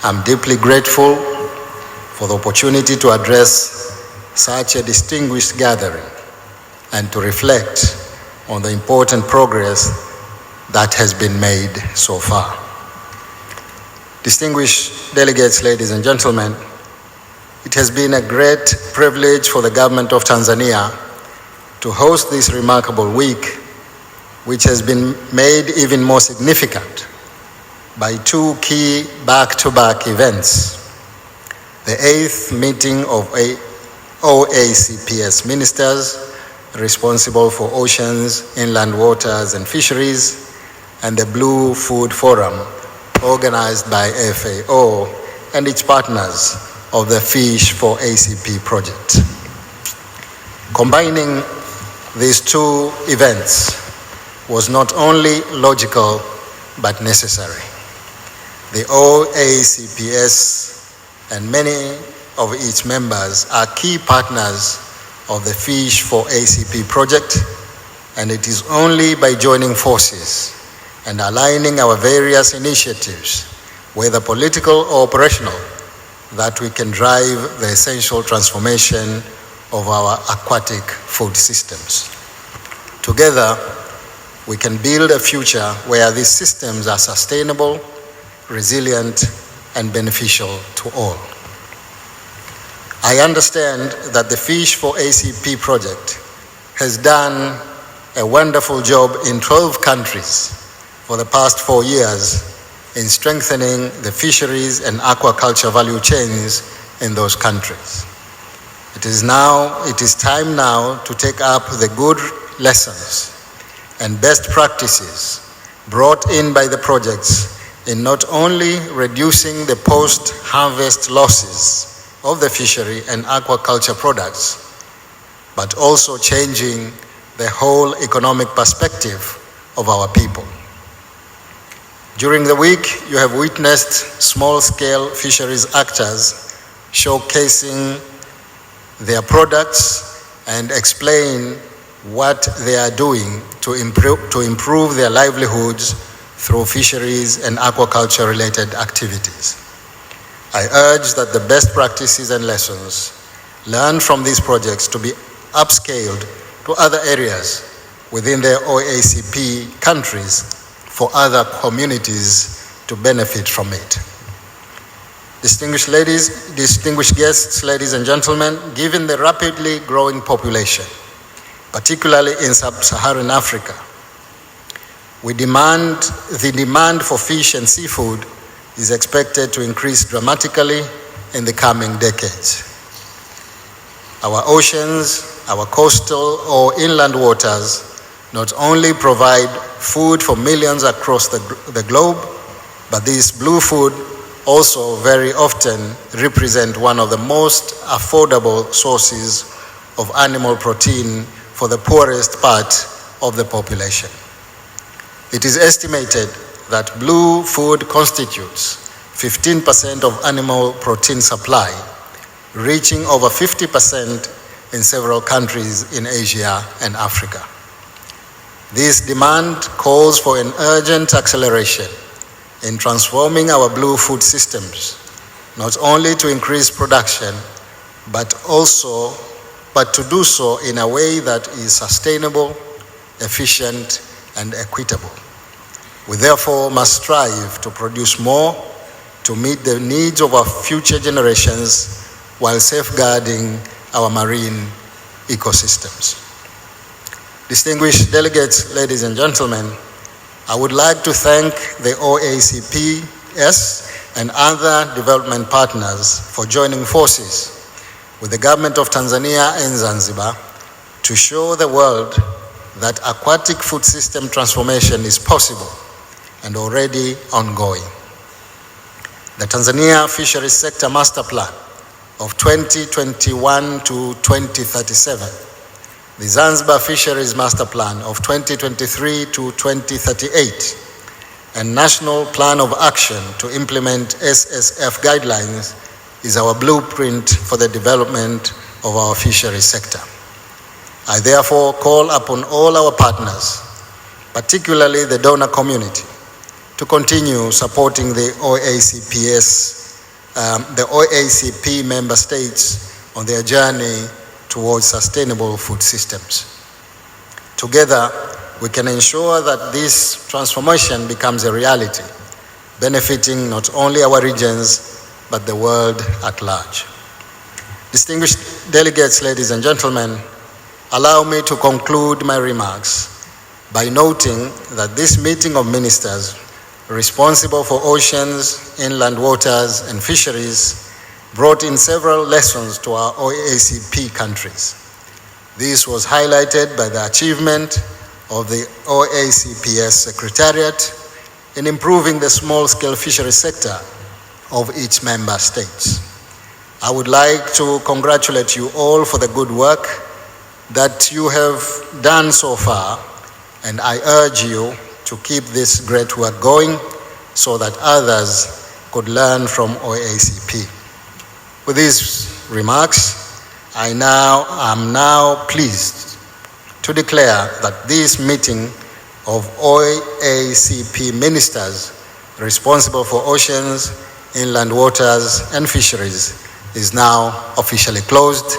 I'm deeply grateful for the opportunity to address such a distinguished gathering and to reflect on the important progress that has been made so far. Distinguished delegates, ladies and gentlemen, it has been a great privilege for the government of Tanzania to host this remarkable week, which has been made even more significant by two key back-to-back events: the 8th meeting of Oacps ministers responsible for oceans, inland waters, and fisheries, and the Blue Food Forum organized by FAO and its partners of the Fish for ACP project. Combining these two events was not only logical but necessary. The Oacps and many of its members are key partners of the Fish for ACP project, and it is only by joining forces and aligning our various initiatives, whether political or operational, that we can drive the essential transformation of our aquatic food systems. Together, we can build a future where these systems are sustainable, resilient, and beneficial to all. I understand that the Fish for ACP project has done a wonderful job in 12 countries for the past 4 years in strengthening the fisheries and aquaculture value chains in those countries. It is time now to take up the good lessons and best practices brought in by the projects in not only reducing the post-harvest losses of the fishery and aquaculture products, but also changing the whole economic perspective of our people. During the week, you have witnessed small-scale fisheries actors showcasing their products and explain what they are doing to improve their livelihoods through fisheries and aquaculture-related activities. I urge that the best practices and lessons learned from these projects to be upscaled to other areas within the OACP countries for other communities to benefit from it. Distinguished guests, ladies and gentlemen, given the rapidly growing population, particularly in sub-Saharan Africa, the demand for fish and seafood is expected to increase dramatically in the coming decades. Our oceans, our coastal or inland waters not only provide food for millions across the globe, but this blue food also very often represent one of the most affordable sources of animal protein for the poorest part of the population. It is estimated that blue food constitutes 15% of animal protein supply, reaching over 50% in several countries in Asia and Africa. This demand calls for an urgent acceleration in transforming our blue food systems, not only to increase production, but to do so in a way that is sustainable, efficient, and equitable. We therefore must strive to produce more to meet the needs of our future generations while safeguarding our marine ecosystems. Distinguished delegates, ladies and gentlemen, I would like to thank the OACPS and other development partners for joining forces with the government of Tanzania and Zanzibar to show the world that aquatic food system transformation is possible and already ongoing. The Tanzania Fisheries Sector Master Plan of 2021 to 2037, the Zanzibar Fisheries Master Plan of 2023 to 2038, and National Plan of Action to implement SSF guidelines is our blueprint for the development of our fisheries sector. I therefore call upon all our partners, particularly the donor community, to continue supporting the OACPS the OACP member states on their journey towards sustainable food systems. Together, we can ensure that this transformation becomes a reality, benefiting not only our regions, but the world at large. Distinguished delegates, ladies and gentlemen, allow me to conclude my remarks by noting that this meeting of ministers responsible for oceans, inland waters, and fisheries brought in several lessons to our OACP countries. This was highlighted by the achievement of the OACPS Secretariat in improving the small-scale fishery sector of each member states. I would like to congratulate you all for the good work that you have done so far, and I urge you to keep this great work going so that others could learn from OACP. With these remarks, I am now pleased to declare that this meeting of OACP ministers responsible for oceans, inland waters, and fisheries is now officially closed.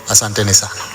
Asanteni sana.